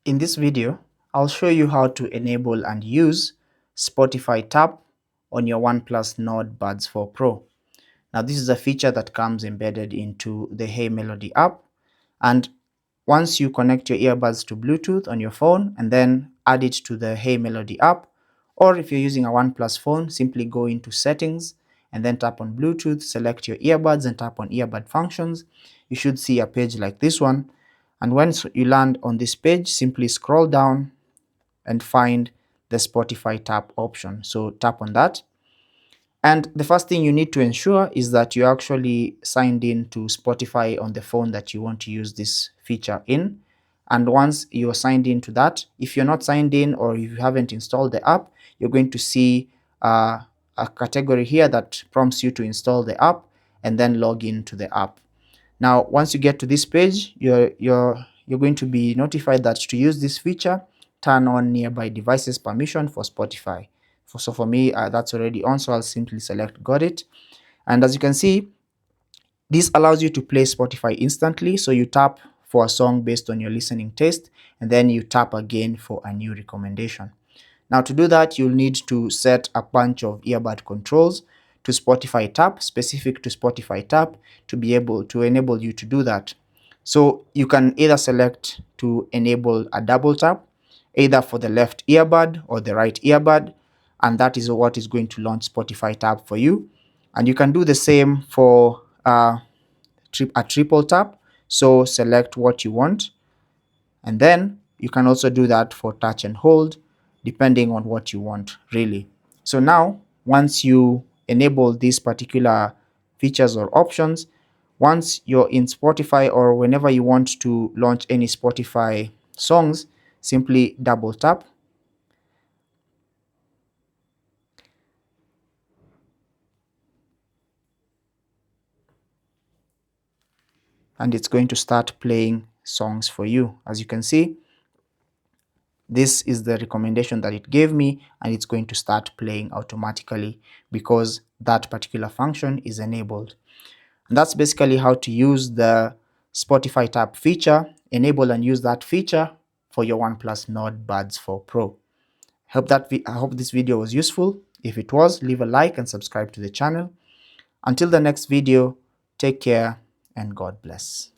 In this video, I'll show you how to enable and use Spotify Tap on your OnePlus Nord Buds 4 Pro. Now, this is a feature that comes embedded into the HeyMelody app, and once you connect your earbuds to Bluetooth on your phone and then add it to the HeyMelody app, or if you're using a OnePlus phone, simply go into Settings and then tap on Bluetooth, select your earbuds and tap on Earbud Functions. You should see a page like this one. And once you land on this page, simply scroll down and find the Spotify Tap option. So tap on that. And the first thing you need to ensure is that you're actually signed in to Spotify on the phone that you want to use this feature in. And once you're signed into that, if you're not signed in or if you haven't installed the app, you're going to see a category here that prompts you to install the app and then log into the app. Now, once you get to this page, you're going to be notified that to use this feature, turn on nearby devices permission for Spotify. So for me, that's already on, so I'll simply select got it. And as you can see, this allows you to play Spotify instantly. So you tap for a song based on your listening taste, and then you tap again for a new recommendation. Now, to do that, you'll need to set a bunch of earbud controls to Spotify Tap, specific to Spotify Tap, to be able to enable you to do that. So you can either select to enable a double tap, either for the left earbud or the right earbud, and that is what is going to launch Spotify Tap for you. And you can do the same for a triple tap. So select what you want, and then you can also do that for touch and hold, depending on what you want, really. So now, once you enable these particular features or options, once you're in Spotify or whenever you want to launch any Spotify songs, simply double tap. And it's going to start playing songs for you. As you can see, this is the recommendation that it gave me, and it's going to start playing automatically because that particular function is enabled. And that's basically how to use the Spotify Tap feature, enable and use that feature for your OnePlus Nord Buds 4 Pro. I hope this video was useful. If it was, leave a like and subscribe to the channel. Until the next video, take care and God bless.